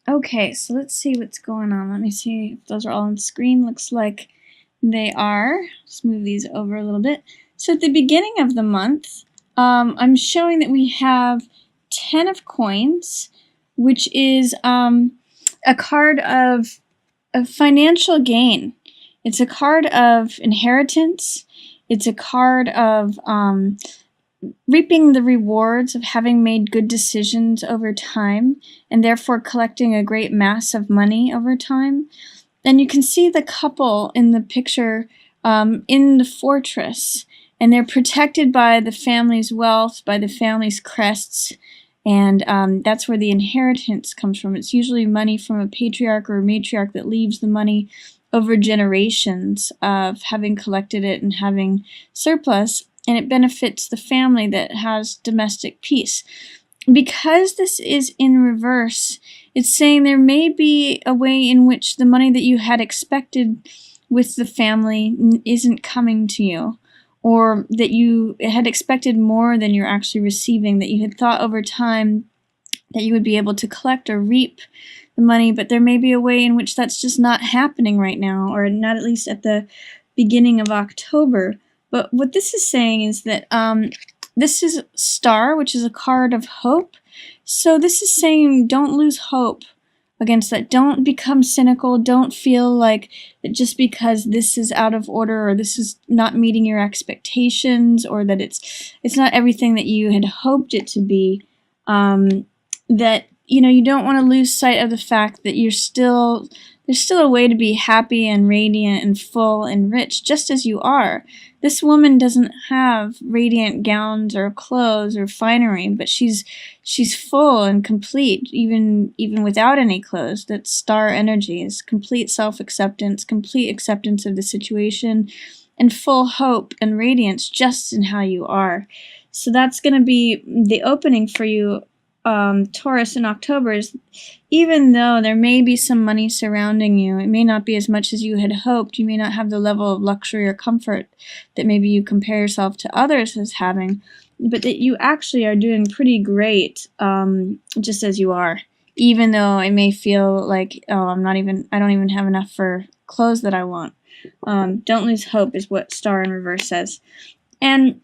Okay, so let's see what's going on. Let me see if those are all on screen. Looks like they are. Let's move these over a little bit. So at the beginning of the month, I'm showing that we have 10 of coins, which is a card of financial gain. It's a card of inheritance. It's a card of reaping the rewards of having made good decisions over time and therefore collecting a great mass of money over time. And you can see the couple in the picture in the fortress, and they're protected by the family's wealth, by the family's crests, and that's where the inheritance comes from. It's usually money from a patriarch or a matriarch that leaves the money over generations of having collected it and having surplus, and it benefits the family that has domestic peace. Because this is in reverse, it's saying there may be a way in which the money that you had expected with the family isn't coming to you, or that you had expected more than you're actually receiving, that you had thought over time that you would be able to collect or reap the money, but there may be a way in which that's just not happening right now, or not at least at the beginning of October. But what this is saying is that this is Star, which is a card of hope. So this is saying don't lose hope against that. Don't become cynical. Don't feel like that just because this is out of order or this is not meeting your expectations or that it's not everything that you had hoped it to be. That you don't want to lose sight of the fact that there's still a way to be happy and radiant and full and rich just as you are. This woman doesn't have radiant gowns or clothes or finery, but she's full and complete even without any clothes. That Star energy is complete self-acceptance, complete acceptance of the situation, and full hope and radiance just in how you are. So that's going to be the opening for you, Taurus, in October. Is even though there may be some money surrounding you, it may not be as much as you had hoped. You may not have the level of luxury or comfort that maybe you compare yourself to others as having, but that you actually are doing pretty great, just as you are. Even though it may feel like, oh, I don't even have enough for clothes that I want. Don't lose hope is what Star in reverse says. And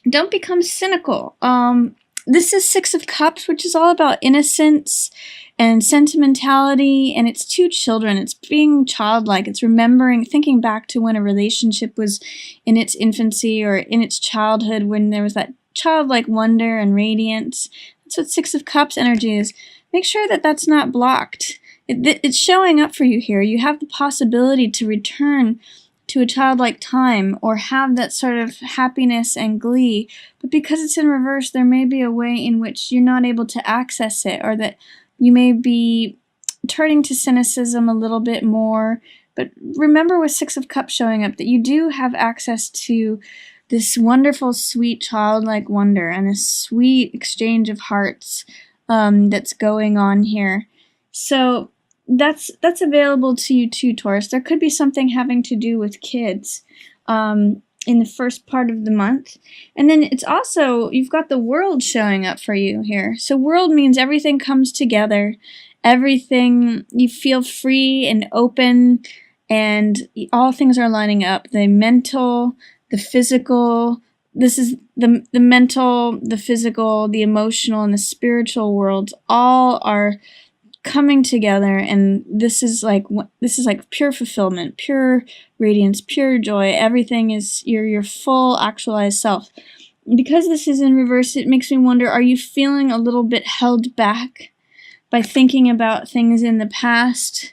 don't become cynical. This is Six of Cups, which is all about innocence and sentimentality, and it's two children. It's being childlike. It's remembering, thinking back to when a relationship was in its infancy or in its childhood, when there was that childlike wonder and radiance. That's what Six of Cups energy is. Make sure that that's not blocked. It's showing up for you here. You have the possibility to return to a childlike time or have that sort of happiness and glee, but because it's in reverse, there may be a way in which you're not able to access it, or that you may be turning to cynicism a little bit more. But remember, with Six of Cups showing up, that you do have access to this wonderful, sweet, childlike wonder and this sweet exchange of hearts that's going on here. So that's available to you too, Taurus. There could be something having to do with kids in the first part of the month. And then it's also, you've got the World showing up for you here. So World means everything comes together. Everything, you feel free and open, and all things are lining up. The mental, the physical, this is the mental, the physical, the emotional, and the spiritual worlds all are coming together, and this is like pure fulfillment, pure radiance, pure joy. Everything is your full actualized self. Because this is in reverse, it makes me wonder, are you feeling a little bit held back by thinking about things in the past?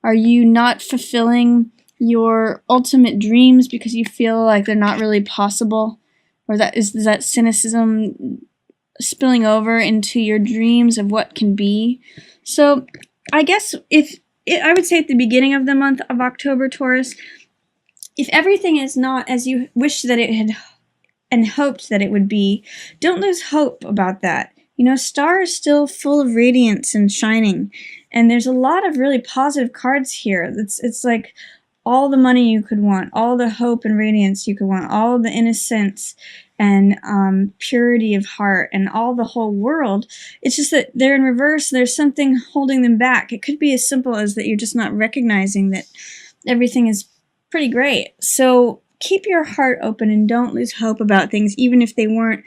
Are you not fulfilling your ultimate dreams because you feel like they're not really possible? Or is that cynicism spilling over into your dreams of what can be? So I guess I would say at the beginning of the month of October, Taurus, if everything is not as you wish that it had and hoped that it would be, don't lose hope about that. Star is still full of radiance and shining, and there's a lot of really positive cards here. It's like all the money you could want, all the hope and radiance you could want, all the innocence and purity of heart and all the whole world. It's just that they're in reverse. There's something holding them back. It could be as simple as that you're just not recognizing that everything is pretty great. So keep your heart open and don't lose hope about things, even if they weren't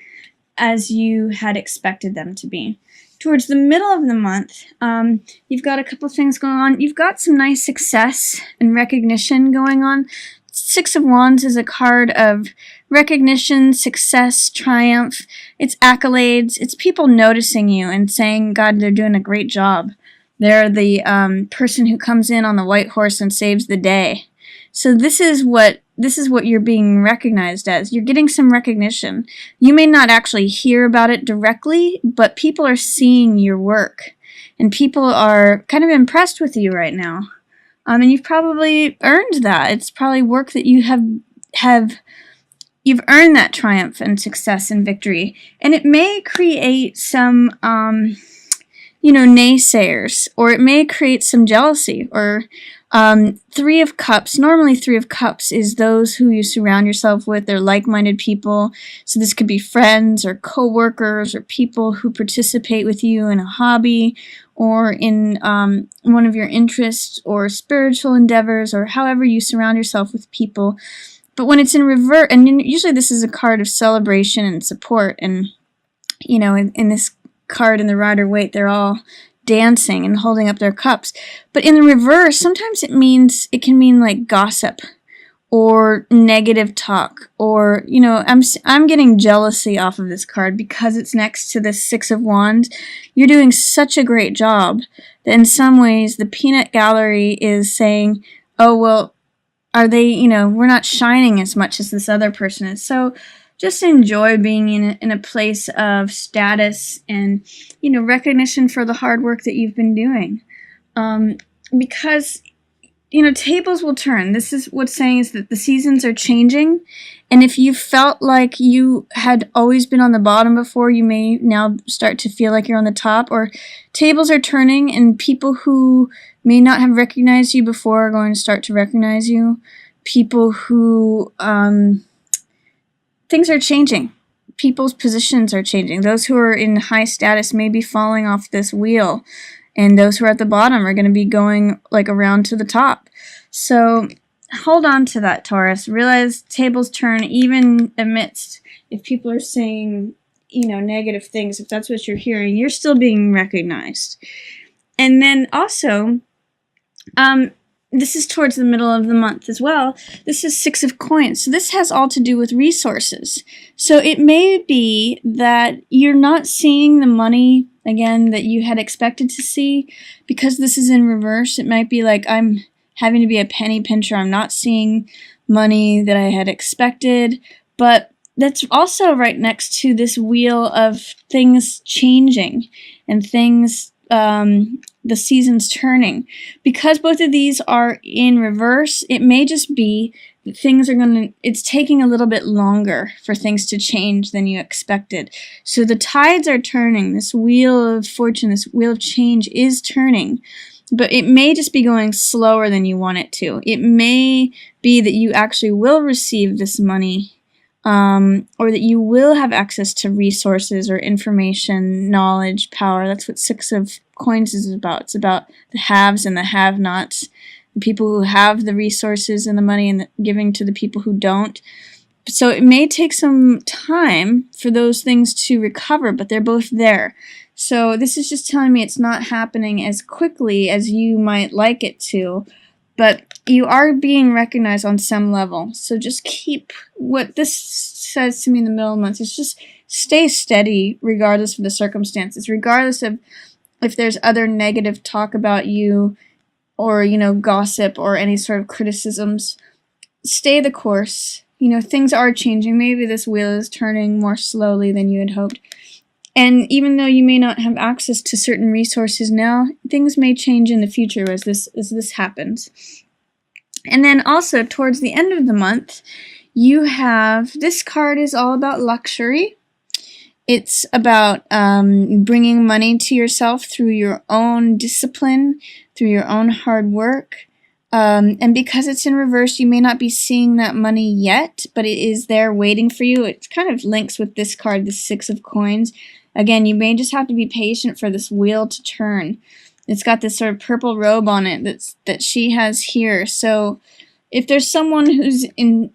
as you had expected them to be. Towards the middle of the month, you've got a couple things going on. You've got some nice success and recognition going on. Six of Wands is a card of recognition, success, triumph. It's accolades. It's people noticing you and saying, God, they're doing a great job. They're the person who comes in on the white horse and saves the day. So this is what you're being recognized as. You're getting some recognition. You may not actually hear about it directly, but people are seeing your work, and people are kind of impressed with you right now. And you've probably earned that. It's probably work that you you've earned that triumph and success and victory. And it may create some naysayers, or it may create some jealousy, or Three of Cups. Normally, Three of Cups is those who you surround yourself with. They're like-minded people. So this could be friends or co-workers or people who participate with you in a hobby or in one of your interests or spiritual endeavors, or however you surround yourself with people. But when it's in reverse, and usually this is a card of celebration and support, and in this card in the Rider-Waite, they're all dancing and holding up their cups. But in the reverse, sometimes it can mean like gossip or negative talk, or I'm getting jealousy off of this card because it's next to the Six of Wands. You're doing such a great job that in some ways the peanut gallery is saying, oh well, are they, we're not shining as much as this other person is. So just enjoy being in a place of status and, recognition for the hard work that you've been doing. Because, tables will turn. This is what's saying is that the seasons are changing. And if you felt like you had always been on the bottom before, you may now start to feel like you're on the top. Or tables are turning, and people who may not have recognized you before are going to start to recognize you. People who... things are changing. People's positions are changing. Those who are in high status may be falling off this wheel, and those who are at the bottom are going to be going like around to the top. So hold on to that, Taurus. Realize tables turn even amidst, if people are saying, negative things, if that's what you're hearing, you're still being recognized. And then also, this is towards the middle of the month as well. This is Six of Coins. So this has all to do with resources. So it may be that you're not seeing the money, again, that you had expected to see. Because this is in reverse, it might be like I'm having to be a penny pincher. I'm not seeing money that I had expected. But that's also right next to this wheel of things changing and things... the seasons turning. Because both of these are in reverse, it may just be that it's taking a little bit longer for things to change than you expected. So the tides are turning. This wheel of fortune, this wheel of change is turning. But it may just be going slower than you want it to. It may be that you actually will receive this money, or that you will have access to resources or information, knowledge, power. That's what Six of Coins is about. It's about the haves and the have-nots, the people who have the resources and the money, and giving to the people who don't. So it may take some time for those things to recover, but they're both there. So this is just telling me it's not happening as quickly as you might like it to, but you are being recognized on some level. So just keep, what this says to me in the middle of the month is just stay steady regardless of the circumstances, regardless of if there's other negative talk about you or, gossip or any sort of criticisms. Stay the course. Things are changing. Maybe this wheel is turning more slowly than you had hoped. And even though you may not have access to certain resources now, things may change in the future as this happens. And then also, towards the end of the month, you have, this card is all about luxury. It's about bringing money to yourself through your own discipline, through your own hard work. And because it's in reverse, you may not be seeing that money yet, but it is there waiting for you. It kind of links with this card, the Six of Coins. Again, you may just have to be patient for this wheel to turn. It's got this sort of purple robe on it that she has here. So if there's someone who's in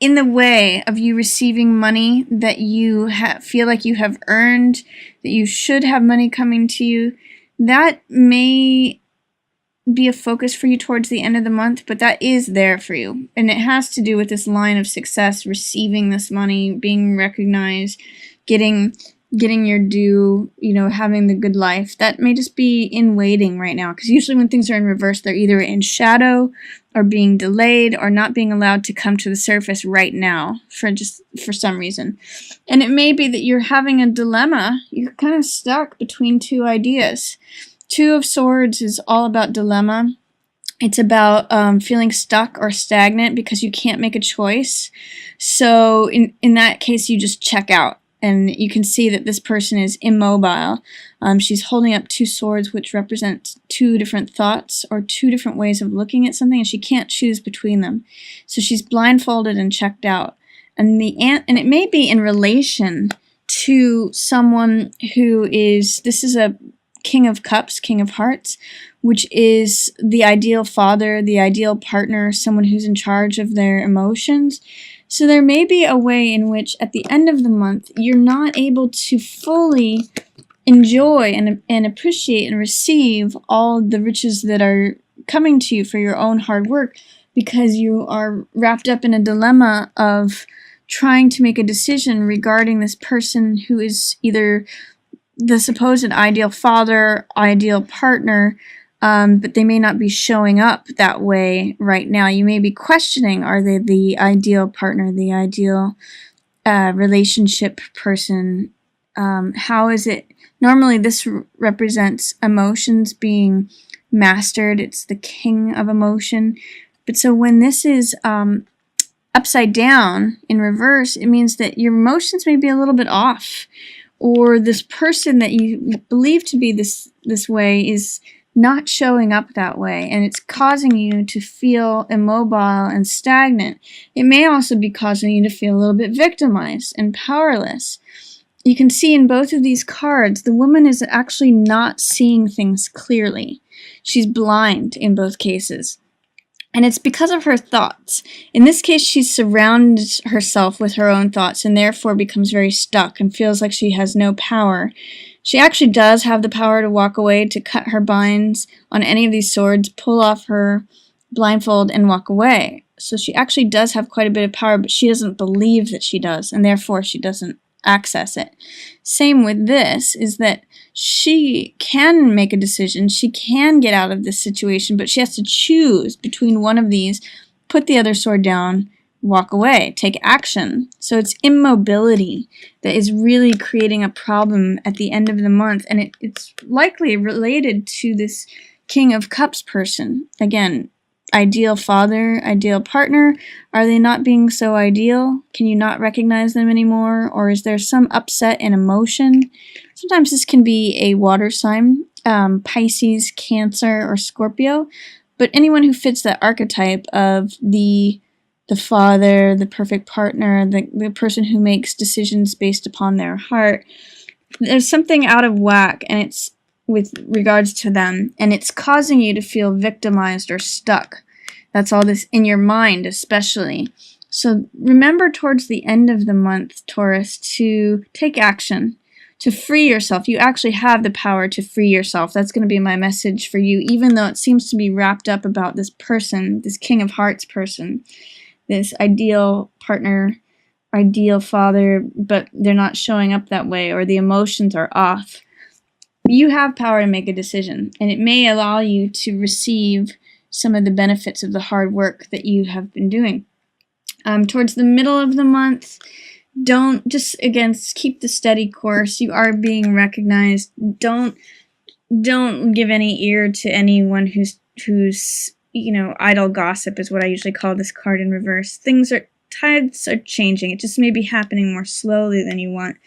the way of you receiving money that you feel like you have earned, that you should have money coming to you, that may be a focus for you towards the end of the month, but that is there for you. And it has to do with this line of success, receiving this money, being recognized, getting your due, having the good life. That may just be in waiting right now, because usually when things are in reverse, they're either in shadow or being delayed or not being allowed to come to the surface right now for some reason. And it may be that you're having a dilemma. You're kind of stuck between two ideas. Two of Swords is all about dilemma. It's about feeling stuck or stagnant because you can't make a choice. So in that case, you just check out. And you can see that this person is immobile. She's holding up two swords, which represent two different thoughts or two different ways of looking at something, and she can't choose between them. So she's blindfolded and checked out. And it may be in relation to someone who is, this is a King of Cups, King of Hearts, which is the ideal father, the ideal partner, someone who's in charge of their emotions. So there may be a way in which at the end of the month, you're not able to fully enjoy and appreciate and receive all the riches that are coming to you for your own hard work, because you are wrapped up in a dilemma of trying to make a decision regarding this person who is either the supposed ideal father, ideal partner, but they may not be showing up that way right now. You may be questioning, are they the ideal partner, the ideal relationship person? How is it? Normally this represents emotions being mastered. It's the king of emotion. But so when this is upside down in reverse, it means that your emotions may be a little bit off. Or this person that you believe to be this way is not showing up that way, and it's causing you to feel immobile and stagnant. It may also be causing you to feel a little bit victimized and powerless. You can see in both of these cards, the woman is actually not seeing things clearly. She's blind in both cases. And it's because of her thoughts. In this case, she surrounds herself with her own thoughts and therefore becomes very stuck and feels like she has no power. She actually does have the power to walk away, to cut her binds on any of these swords, pull off her blindfold, and walk away. So she actually does have quite a bit of power, but she doesn't believe that she does, and therefore she doesn't access it. Same with this, is that she can make a decision, she can get out of this situation, but she has to choose between one of these, put the other sword down, walk away, take action. So it's immobility that is really creating a problem at the end of the month, and it's likely related to this King of Cups person. Again, ideal father, ideal partner. Are they not being so ideal? Can you not recognize them anymore? Or is there some upset in emotion? Sometimes this can be a water sign, Pisces, Cancer, or Scorpio. But anyone who fits that archetype of the father, the perfect partner, the person who makes decisions based upon their heart, there's something out of whack, and it's with regards to them, and it's causing you to feel victimized or stuck. That's all this in your mind, especially. So remember towards the end of the month, Taurus, to take action, to free yourself. You actually have the power to free yourself. That's going to be my message for you, even though it seems to be wrapped up about this person, this King of Hearts person, this ideal partner, ideal father, but they're not showing up that way, or the emotions are off. You have power to make a decision, and it may allow you to receive some of the benefits of the hard work that you have been doing. Towards the middle of the month, again, keep the steady course. You are being recognized. Don't give any ear to anyone who's idle gossip is what I usually call this card in reverse. Tides are changing. It just may be happening more slowly than you want.